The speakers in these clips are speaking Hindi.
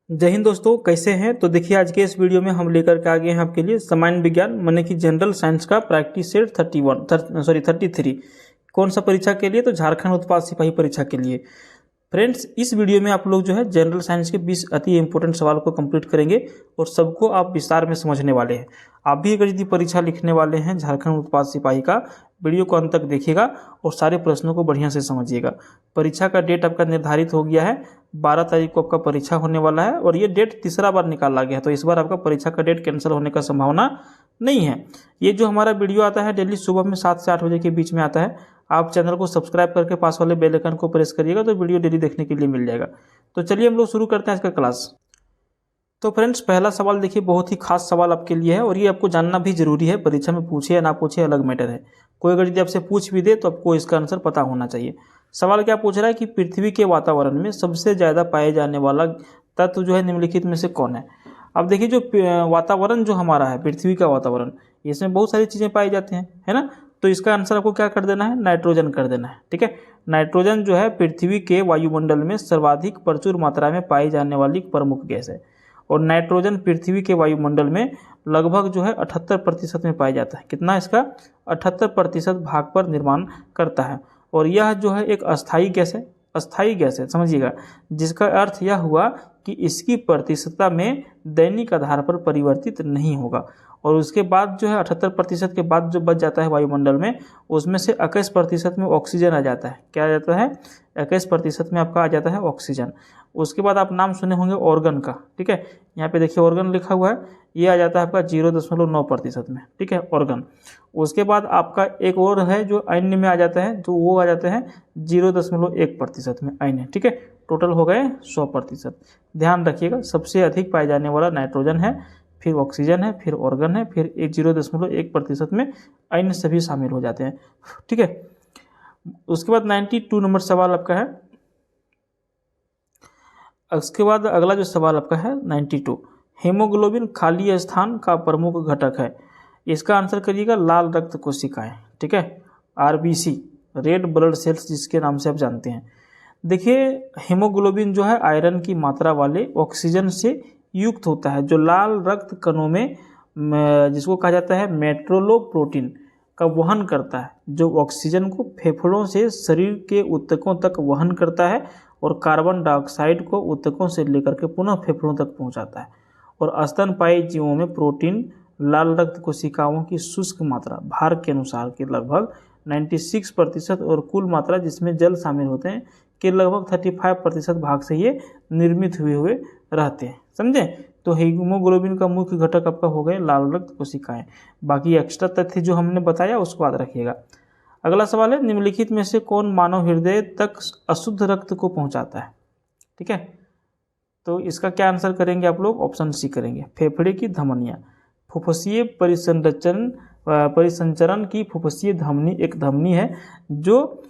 जय हिंद दोस्तों, कैसे हैं। तो देखिए, आज के इस वीडियो में हम लेकर के आ गए हैं आपके लिए सामान्य विज्ञान माने कि जनरल साइंस का प्रैक्टिस सेट 33। कौन सा परीक्षा के लिए? तो झारखंड उत्पाद सिपाही परीक्षा के लिए। फ्रेंड्स, इस वीडियो में आप लोग जो है जनरल साइंस के 20 अति इंपॉर्टेंट सवाल को कंप्लीट करेंगे और सबको आप विस्तार में समझने वाले हैं। आप भी अगर यदि परीक्षा लिखने वाले हैं झारखंड उत्पाद सिपाही का, वीडियो को अंत तक देखिएगा और सारे प्रश्नों को बढ़िया से समझिएगा। परीक्षा का डेट आपका निर्धारित हो गया है, 12 तारीख को आपका परीक्षा होने वाला है और ये डेट तीसरा बार निकाला गया है, तो इस बार आपका परीक्षा का डेट कैंसिल होने का संभावना नहीं है। ये जो हमारा वीडियो आता है डेली सुबह में 7 से 8 बजे के बीच में आता है। आप चैनल को सब्सक्राइब करके पास वाले बेल आइकन को प्रेस करिएगा तो वीडियो डेली देखने के लिए मिल जाएगा। तो चलिए हम लोग शुरू करते हैं आज का क्लास। तो फ्रेंड्स, पहला सवाल देखिए, बहुत ही खास सवाल आपके लिए है और ये आपको जानना भी जरूरी है। परीक्षा में पूछे या ना पूछे अलग मैटर है, कोई अगर यदि आपसे पूछ भी दे तो आपको इसका आंसर पता होना चाहिए। सवाल क्या पूछ रहा है कि पृथ्वी के वातावरण में सबसे ज़्यादा पाए जाने वाला तत्व जो है निम्नलिखित में से कौन है। अब देखिए, जो वातावरण जो हमारा है, पृथ्वी का वातावरण, इसमें बहुत सारी चीज़ें पाई जाती हैं, है ना। तो इसका आंसर आपको क्या कर देना है? नाइट्रोजन कर देना है। ठीक है, नाइट्रोजन जो है पृथ्वी के वायुमंडल में सर्वाधिक प्रचुर मात्रा में पाई जाने वाली प्रमुख गैस है और नाइट्रोजन पृथ्वी के वायुमंडल में लगभग जो है 78% में पाया जाता है। कितना? इसका 78% भाग पर निर्माण करता है और यह जो है एक अस्थायी गैस है। अस्थायी गैस है, समझिएगा, जिसका अर्थ यह हुआ कि इसकी प्रतिशतता में दैनिक आधार पर परिवर्तित नहीं होगा और उसके बाद जो है 78% के बाद जो बच जाता है वायुमंडल में, उसमें से 21% में ऑक्सीजन आ जाता है। क्या आ जाता है? 21% में आपका आ जाता है ऑक्सीजन। उसके बाद आप नाम सुने होंगे ऑर्गन का। ठीक है, यहाँ पे देखिए ऑर्गन लिखा हुआ है, ये आ जाता है आपका 0.9% में। ठीक है, ऑर्गन। उसके बाद आपका एक और है जो अन्य में आ जाता है, जो वो आ जाते हैं 0.1% में अन्य। ठीक है, टोटल हो गए 100%। ध्यान रखिएगा, सबसे अधिक पाए जाने वाला नाइट्रोजन है, फिर ऑक्सीजन है, फिर ऑर्गन है, फिर 0.1% में अन्य सभी शामिल हो जाते हैं। ठीक है, उसके बाद 92 नंबर सवाल आपका है। उसके बाद अगला जो सवाल आपका है 92, हीमोग्लोबिन खाली स्थान का प्रमुख घटक है। इसका आंसर करिएगा लाल रक्त कोशिकाएं। ठीक है, आरबीसी, रेड ब्लड सेल्स जिसके नाम से आप जानते हैं। देखिए, हीमोग्लोबिन जो है आयरन की मात्रा वाले ऑक्सीजन से युक्त होता है, जो लाल रक्त कणों में जिसको कहा जाता है मेट्रोलोप्रोटीन का वहन करता है, जो ऑक्सीजन को फेफड़ों से शरीर के ऊतकों तक वहन करता है और कार्बन डाइऑक्साइड को ऊतकों से लेकर के पुनः फेफड़ों तक पहुंचाता है। और स्तनपायी जीवों में प्रोटीन लाल रक्त कोशिकाओं की शुष्क मात्रा भार के अनुसार के लगभग 96% और कुल मात्रा जिसमें जल शामिल होते हैं के लगभग 35% भाग से ये निर्मित हुए रहते हैं। समझे? तो हीमोग्लोबिन का मुख्य घटक आपका हो गए लाल रक्त कोशिकाएं। बाकी एक्स्ट्रा तथ्य जो हमने बताया उसको याद रखिएगा। अगला सवाल है, निम्नलिखित में से कौन मानव हृदय तक अशुद्ध रक्त को पहुंचाता है? ठीक है, तो इसका क्या आंसर करेंगे आप लोग? ऑप्शन सी करेंगे, फेफड़े की धमनियां। फुफ्फुसीय परिसंचरण की फुफ्फुसीय धमनी एक धमनी है जो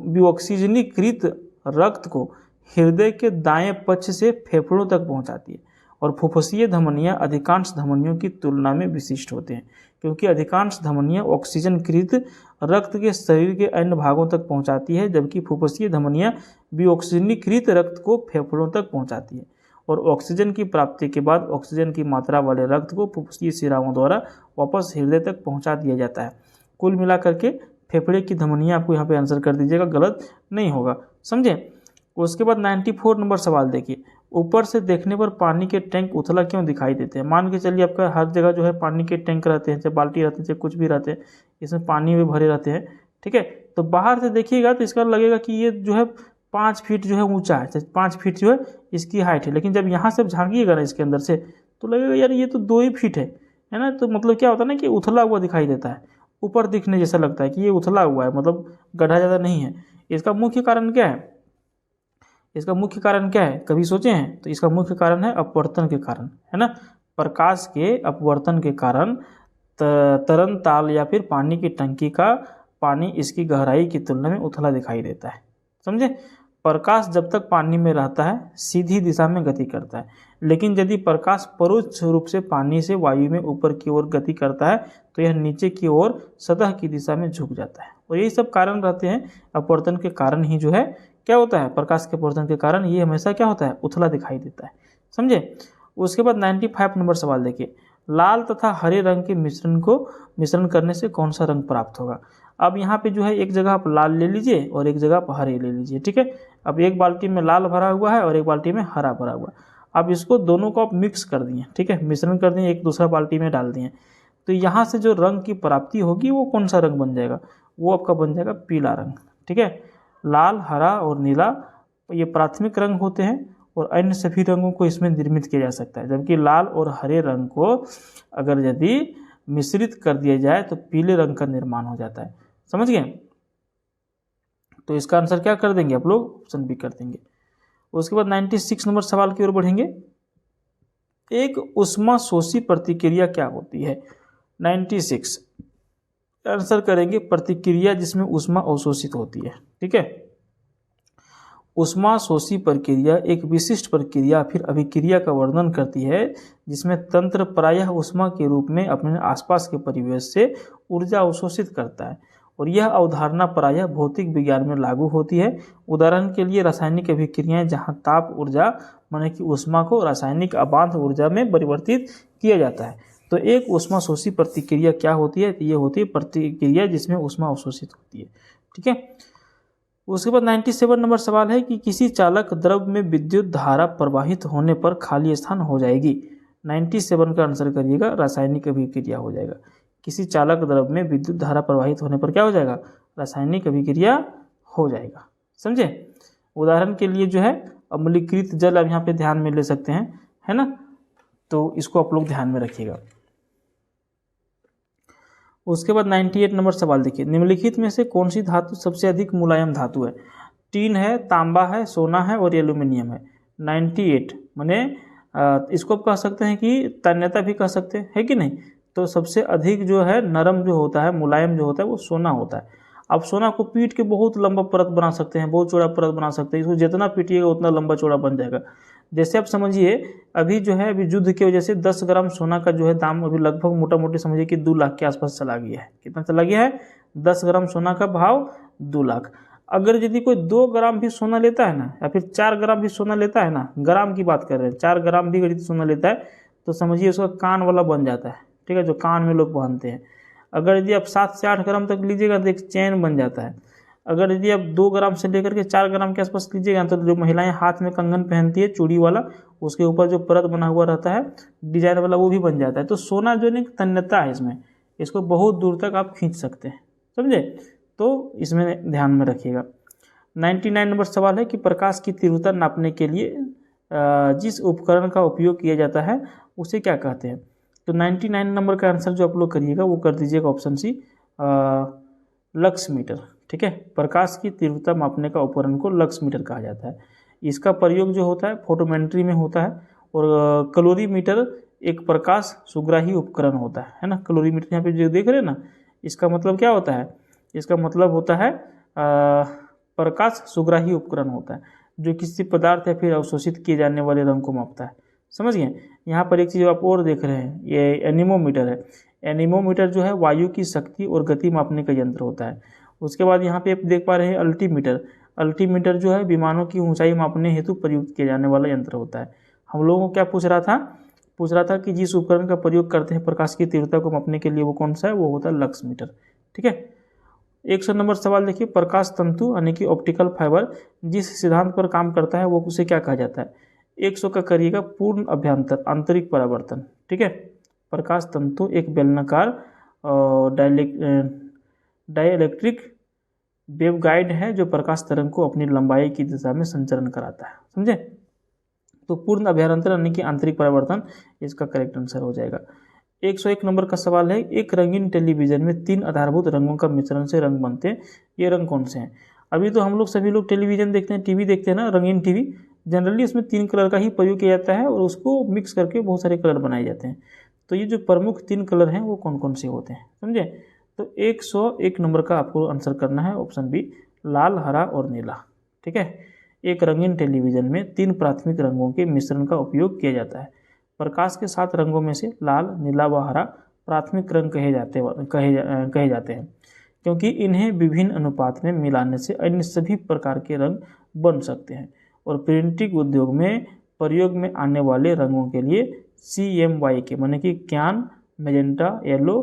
विऑक्सीजनीकृत रक्त को हृदय के दाएं पक्ष से फेफड़ों तक पहुंचाती है और फुफ्फुसीय धमनियां अधिकांश धमनियों की तुलना में विशिष्ट होते हैं, क्योंकि अधिकांश धमनियां ऑक्सीजनकृत रक्त के शरीर के अन्य भागों तक पहुंचाती है, जबकि फुफ्फुसीय धमनियां विऑक्सीजनीकृत रक्त को फेफड़ों तक पहुंचाती है और ऑक्सीजन की प्राप्ति के बाद ऑक्सीजन की मात्रा वाले रक्त को फुफ्फुसीय शिराओं द्वारा वापस हृदय तक पहुंचा दिया जाता है। कुल मिलाकर के फेफड़े की धमनियां आपको यहाँ पे आंसर कर दीजिएगा, गलत नहीं होगा। समझे? उसके बाद 94 नंबर सवाल देखिए, ऊपर से देखने पर पानी के टैंक उथला क्यों दिखाई देते हैं? मान के चलिए आपका हर जगह जो है पानी के टैंक रहते हैं, चाहे बाल्टी रहते हैं, चाहे कुछ भी रहते हैं, इसमें पानी में भरे रहते हैं। ठीक है, तो बाहर से देखिएगा तो इसका लगेगा कि ये जो है 5 फीट जो है ऊंचा है, 5 फीट जो है इसकी हाइट है, लेकिन जब यहाँ से झांकिएगा ना इसके अंदर से तो लगेगा यार ये तो 2 ही फीट है ना। तो मतलब क्या होता है ना कि उथला हुआ दिखाई देता है, ऊपर दिखने जैसा लगता है कि ये उथला हुआ है, मतलब गड्ढा ज़्यादा नहीं है। इसका मुख्य कारण क्या है? इसका मुख्य कारण क्या है, कभी सोचे हैं? तो इसका मुख्य कारण है अपवर्तन के कारण, है ना। प्रकाश के अपवर्तन के कारण तरल ताल या फिर पानी की टंकी का पानी इसकी गहराई की तुलना में उथला दिखाई देता है। समझे? प्रकाश जब तक पानी में रहता है सीधी दिशा में गति करता है, लेकिन यदि प्रकाश परोक्ष रूप से पानी से वायु में ऊपर की ओर गति करता है तो यह नीचे की ओर सतह की दिशा में झुक जाता है। और यही सब कारण रहते हैं, अपवर्तन के कारण ही जो है क्या होता है, प्रकाश के अपवर्तन के कारण ये हमेशा क्या होता है, उथला दिखाई देता है। समझे। उसके बाद 95 नंबर सवाल देखिए, लाल तथा हरे रंग के मिश्रण करने से कौन सा रंग प्राप्त होगा। अब यहाँ पे जो है एक जगह आप लाल ले लीजिए और एक जगह आप हरे ले लीजिए, ठीक है। अब एक बाल्टी में लाल भरा हुआ है और एक बाल्टी में हरा भरा हुआ। अब इसको दोनों को आप मिक्स कर दिए, ठीक है, मिश्रण कर दिए, एक दूसरा बाल्टी में डाल दिए, तो यहाँ से जो रंग की प्राप्ति होगी वो कौन सा रंग बन जाएगा, वो आपका बन जाएगा पीला रंग, ठीक है। लाल, हरा और नीला ये प्राथमिक रंग होते हैं और अन्य सभी रंगों को इसमें निर्मित किया जा सकता है, जबकि लाल और हरे रंग को अगर यदि मिश्रित कर दिया जाए तो पीले रंग का निर्माण हो जाता है। समझ गए। तो इसका आंसर क्या कर देंगे आप लोग, ऑप्शन बी कर देंगे। उसके बाद 96 नंबर सवाल की ओर बढ़ेंगे। एक ऊष्मा शोषी प्रतिक्रिया क्या होती है। 96 आंसर करेंगे प्रतिक्रिया जिसमें ऊष्मा अवशोषित होती है, ठीक है। ऊष्मा शोषी प्रक्रिया एक विशिष्ट प्रक्रिया फिर अभिक्रिया का वर्णन करती है जिसमें तंत्र प्रायः ऊष्मा के रूप में अपने आसपास के परिवेश से ऊर्जा अवशोषित करता है और यह अवधारणा प्रायः भौतिक विज्ञान में लागू होती है। उदाहरण के लिए रासायनिक अभिक्रियाएं जहां ताप ऊर्जा माने कि ऊष्मा को रासायनिक अबांध ऊर्जा में परिवर्तित किया जाता है। तो एक ऊष्मा शोषी प्रतिक्रिया क्या होती है, ये होती है प्रतिक्रिया जिसमें ऊष्मा अवशोषित होती है, ठीक है। उसके बाद 97 नंबर सवाल है कि किसी चालक द्रव में विद्युत धारा प्रवाहित होने पर खाली स्थान हो जाएगी। 97 का आंसर करिएगा, रासायनिक अभिक्रिया हो जाएगा। किसी चालक द्रव में विद्युत धारा प्रवाहित होने पर क्या हो जाएगा, रासायनिक अभिक्रिया हो जाएगा। समझे। उदाहरण के लिए जो है अम्लीकृत जल अब यहाँ पे ध्यान में ले सकते हैं, है ना, तो इसको आप लोग ध्यान में रखिएगा। उसके बाद 98 नंबर सवाल देखिए, निम्नलिखित में से कौन सी धातु सबसे अधिक मुलायम धातु है। टीन है, तांबा है, सोना है और एल्यूमिनियम है। 98 माने इसको आप कह सकते हैं कि तन्यता भी कह सकते हैं, है कि नहीं। तो सबसे अधिक जो है नरम जो होता है, मुलायम जो होता है वो सोना होता है। आप सोना को पीट के बहुत लंबा परत बना सकते हैं, बहुत चौड़ा परत बना सकते हैं, इसको जितना पीटिएगा उतना लंबा चौड़ा बन जाएगा। जैसे आप समझिए अभी जो है अभी युद्ध की वजह से 10 ग्राम सोना का जो है दाम अभी लगभग मोटा मोटी समझिए कि 2 लाख के आसपास चला गया है। कितना चला गया है, 10 ग्राम सोना का भाव 2 लाख। अगर यदि कोई 2 ग्राम भी सोना लेता है ना, या फिर 4 ग्राम भी सोना लेता है ना, ग्राम की बात कर रहे हैं, 4 ग्राम भी यदि सोना लेता है तो समझिए उसका कान वाला बन जाता है, ठीक है, जो कान में लोग पहनते हैं। अगर यदि आप 7 से 8 ग्राम तक लीजिएगा तो एक चैन बन जाता है। अगर यदि आप 2 ग्राम से लेकर के 4 ग्राम के आसपास लीजिएगा तो जो महिलाएं हाथ में कंगन पहनती है चूड़ी वाला, उसके ऊपर जो परत बना हुआ रहता है डिजाइन वाला, वो भी बन जाता है। तो सोना जो है तन्यता है इसमें, इसको बहुत दूर तक आप खींच सकते हैं। समझे। तो इसमें ध्यान में रखिएगा। 99 नंबर सवाल है कि प्रकाश की तीव्रता नापने के लिए जिस उपकरण का उपयोग किया जाता है उसे क्या कहते हैं। तो 99 नंबर का आंसर जो आप लोग करिएगा वो कर दीजिएगा ऑप्शन सी, लक्स मीटर, ठीक है। प्रकाश की तीव्रता मापने का उपकरण को लक्स मीटर कहा जाता है। इसका प्रयोग जो होता है फोटोमेट्री में होता है और कैलोरीमीटर एक प्रकाश सुग्राही उपकरण होता है ना। कैलोरीमीटर यहाँ पे जो देख रहे हैं ना, इसका मतलब क्या होता है, इसका मतलब होता है प्रकाश सुग्राही उपकरण होता है जो किसी पदार्थ या फिर अवशोषित किए जाने वाले रंग को मापता है। समझ गए। यहाँ पर एक चीज़ आप और देख रहे हैं, ये एनीमोमीटर है। एनीमोमीटर जो है वायु की शक्ति और गति मापने का यंत्र होता है। उसके बाद यहाँ पे आप देख पा रहे हैं अल्टीमीटर। अल्टीमीटर जो है विमानों की ऊंचाई मापने हेतु प्रयुक्त किया जाने वाला यंत्र होता है। हम लोगों को क्या पूछ रहा था कि जिस उपकरण का प्रयोग करते हैं प्रकाश की तीव्रता को मापने के लिए वो कौन सा है, वो होता है लक्स मीटर, ठीक है। 100 नंबर सवाल देखिए, प्रकाश तंतु यानी कि ऑप्टिकल फाइबर जिस सिद्धांत पर काम करता है वो उसे क्या कहा जाता है। 100 का करिएगा पूर्ण अभ्यंतर आंतरिक परावर्तन, ठीक है। प्रकाश तंतु एक बेलनाकार डाइइलेक्ट्रिक वेवगाइड है जो प्रकाश तरंग को अपनी लंबाई की दिशा में संचरण कराता है। समझे। तो पूर्ण अभ्यंतर यानी कि आंतरिक परावर्तन इसका करेक्ट आंसर हो जाएगा। 101 नंबर का सवाल है, एक रंगीन टेलीविजन में 3 आधारभूत रंगों का मिश्रण से रंग बनते हैं, ये रंग कौन से हैं। अभी तो हम लोग सभी लोग टेलीविजन देखते हैं, टीवी देखते हैं ना, रंगीन टीवी। जनरली उसमें 3 कलर का ही प्रयोग किया जाता है और उसको मिक्स करके बहुत सारे कलर बनाए जाते हैं। तो ये जो प्रमुख 3 कलर हैं वो कौन कौन से होते हैं, समझे। तो 101 नंबर का आपको आंसर करना है ऑप्शन बी, लाल, हरा और नीला, ठीक है। एक रंगीन टेलीविजन में 3 प्राथमिक रंगों के मिश्रण का उपयोग किया जाता है। प्रकाश के 7 रंगों में से लाल, नीला व हरा प्राथमिक रंग कहे जाते हैं क्योंकि इन्हें विभिन्न अनुपात में मिलाने से अन्य सभी प्रकार के रंग बन सकते हैं। और प्रिंटिंग उद्योग में प्रयोग में आने वाले रंगों के लिए CMYK माने कि क्यान, मैजेंटा, येलो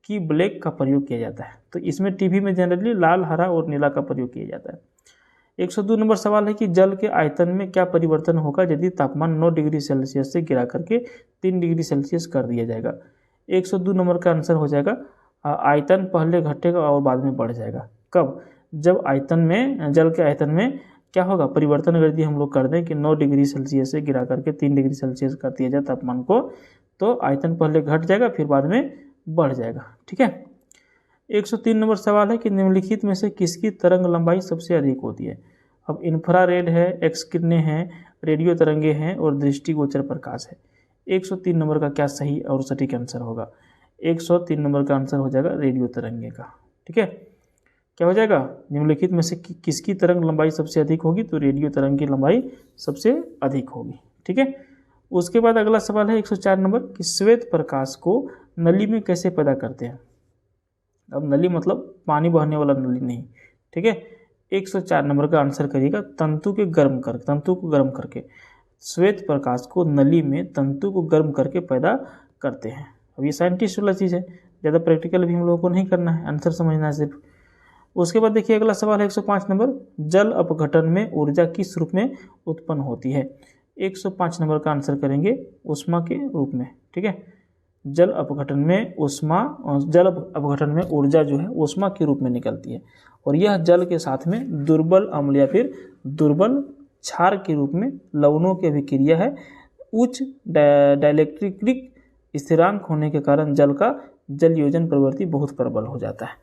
की ब्लैक का प्रयोग किया जाता है। तो इसमें टीवी में जनरली लाल, हरा और नीला का प्रयोग किया जाता है। 102 नंबर सवाल है कि जल के आयतन में क्या परिवर्तन होगा यदि तापमान 9 डिग्री सेल्सियस से गिरा करके 3 डिग्री सेल्सियस कर दिया जाएगा। 102 नंबर का आंसर हो जाएगा आयतन पहले घटेगा और बाद में बढ़ जाएगा। कब? जब आयतन में, जल के आयतन में क्या होगा, परिवर्तन अगर यदि हम लोग कर दें कि 9 डिग्री सेल्सियस से गिरा करके 3 डिग्री सेल्सियस कर दिया जाए तापमान को, तो आयतन पहले घट जाएगा फिर बाद में बढ़ जाएगा। ठीक है। 103 नंबर सवाल है कि निम्नलिखित में से किसकी तरंग लंबाई सबसे अधिक होती है। अब इंफ्रारेड है, एक्स किरणें हैं, रेडियो तरंगे हैं और दृष्टिगोचर प्रकाश है। 103 नंबर का क्या सही और सटीक आंसर होगा? 103 नंबर का आंसर हो जाएगा रेडियो तरंगे का। ठीक है, क्या हो जाएगा? निम्नलिखित में से किसकी तरंग लंबाई सबसे अधिक होगी? तो रेडियो तरंग की लंबाई सबसे अधिक होगी। ठीक है। उसके बाद अगला सवाल है 104 नंबर कि श्वेत प्रकाश को नली में कैसे पैदा करते हैं। अब नली मतलब पानी बहने वाला नली नहीं। ठीक है। 104 नंबर का आंसर करिएगा तंतु को गर्म करके श्वेत प्रकाश को नली में तंतु को गर्म करके पैदा करते हैं। अब ये साइंटिस्ट वाला चीज़ है, ज़्यादा प्रैक्टिकल भी हम लोगों को नहीं करना है, आंसर समझना है सिर्फ। उसके बाद देखिए अगला सवाल है 105 नंबर, जल अपघटन में ऊर्जा किस रूप में उत्पन्न होती है। 105 नंबर का आंसर करेंगे ऊष्मा के रूप में। ठीक है। जल अपघटन में ऊर्जा जो है ऊष्मा के रूप में निकलती है और यह जल के साथ में दुर्बल अम्ल या फिर दुर्बल क्षार के रूप में लवणों की अभिक्रिया है। उच्च डाइलेक्ट्रिक स्थिरांक होने के कारण जल का जल योजन प्रवृत्ति बहुत प्रबल हो जाता है।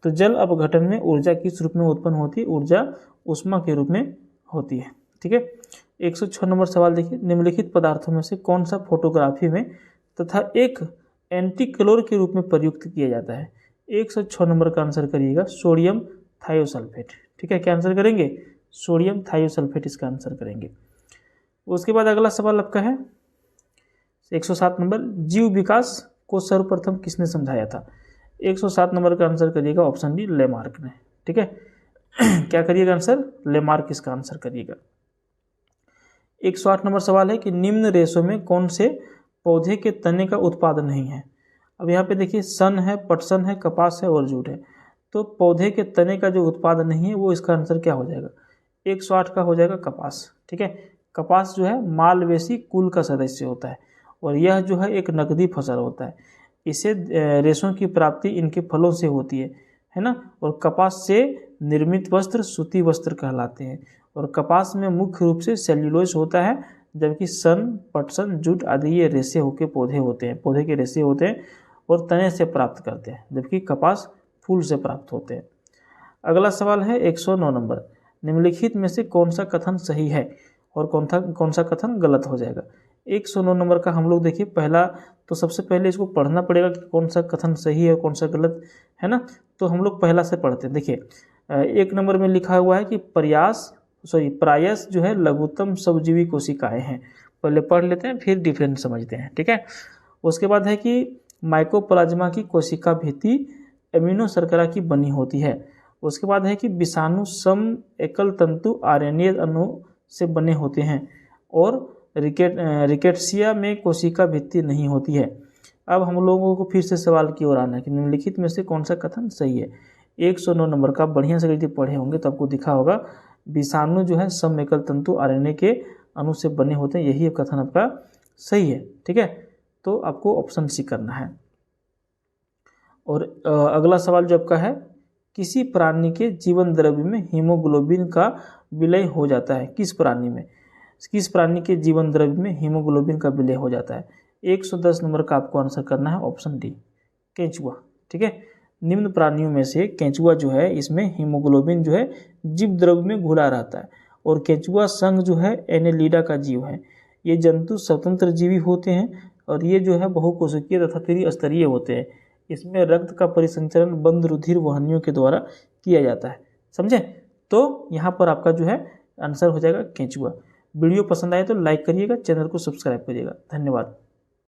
तो जल अपघटन में ऊर्जा किस रूप में उत्पन्न होती है? ऊर्जा ऊष्मा के रूप में होती है। ठीक है। 106 नंबर सवाल देखिए, निम्नलिखित पदार्थों में से कौन सा फोटोग्राफी में तथा एक एंटी क्लोर के रूप में प्रयुक्त किया जाता है। 106 नंबर का आंसर करिएगा सोडियम थायोसल्फेट। ठीक है, क्या आंसर करेंगे? सोडियम थायोसल्फेट इसका आंसर करेंगे। उसके बाद अगला सवाल आपका है 107 नंबर, जीव विकास को सर्वप्रथम किसने समझाया था। 107 नंबर का आंसर करिएगा ऑप्शन डी लेमार्क ने। ठीक है। क्या करिएगा आंसर? लेमार्क इसका आंसर करिएगा। 108 नंबर सवाल है कि निम्न रेशों में कौन से पौधे के तने का उत्पादन नहीं है। अब यहाँ पे देखिए सन है, पटसन है, कपास है और जूट है। तो पौधे के तने का जो उत्पादन नहीं है वो इसका आंसर क्या हो जाएगा? 108 का हो जाएगा कपास। ठीक है। कपास जो है मालवेसी कुल का सदस्य होता है और यह जो है एक नकदी फसल होता है। इसे रेशों की प्राप्ति इनके फलों से होती है ना। और कपास से निर्मित वस्त्र सूती वस्त्र कहलाते हैं और कपास में मुख्य रूप से सेल्यूलोज होता है, जबकि सन, पटसन, जूट आदि ये रेशे होके पौधे होते हैं, पौधे के रेशे होते हैं और तने से प्राप्त करते हैं, जबकि कपास फूल से प्राप्त होते हैं। अगला सवाल है 109 नंबर, निम्नलिखित में से कौन सा कथन सही है और कौन सा कथन गलत हो जाएगा। 109 नंबर का हम लोग देखिए पहला तो सबसे पहले इसको पढ़ना पड़ेगा कि कौन सा कथन सही है और कौन सा गलत है ना। तो हम लोग पहला से पढ़ते हैं। देखिए 1 नंबर में लिखा हुआ है कि प्रायस जो है लघुत्तम सबजीवी कोशिकाएं हैं। पहले पढ़ लेते हैं फिर डिफरेंस समझते हैं। ठीक है। उसके बाद है कि माइकोप्लाज्मा की कोशिका भित्ति एमिनो शर्करा की बनी होती है। उसके बाद है कि विषाणु सम एकल तंतु आरएनए अणु से बने होते हैं और रिकेट्सिया में कोशिका भित्ति नहीं होती है। अब हम लोगों को फिर से सवाल की ओर आना है कि निम्नलिखित में से कौन सा कथन सही है। 109 नंबर का बढ़िया से यदि पढ़े होंगे तो आपको दिखा होगा विषाणु जो है सम एकल तंतु आरएनए के अणु से बने होते हैं, यही कथन आपका सही है। ठीक है। तो आपको ऑप्शन सी करना है। और अगला सवाल जो आपका है, किसी प्राणी के जीवन द्रव्य में हीमोग्लोबिन का विलय हो जाता है। किस प्राणी के जीवन द्रव्य में हीमोग्लोबिन का विलय हो जाता है। 110 नंबर का आपको आंसर करना है ऑप्शन डी केंचुआ। ठीक है। निम्न प्राणियों में से केंचुआ जो है इसमें हीमोग्लोबिन जो है जीव द्रव्य में घुला रहता है और केंचुआ संघ जो है एनेलिडा का जीव है। ये जंतु स्वतंत्र जीवी होते हैं और ये जो है बहुकोशिकीय तथा त्रिस्तरीय होते हैं। इसमें रक्त का परिसंचरण बंद रुधिर वाहिनियों के द्वारा किया जाता है। समझे? तो यहाँ पर आपका जो है आंसर हो जाएगा केंचुआ। वीडियो पसंद आए तो लाइक करिएगा, चैनल को सब्सक्राइब करिएगा। धन्यवाद।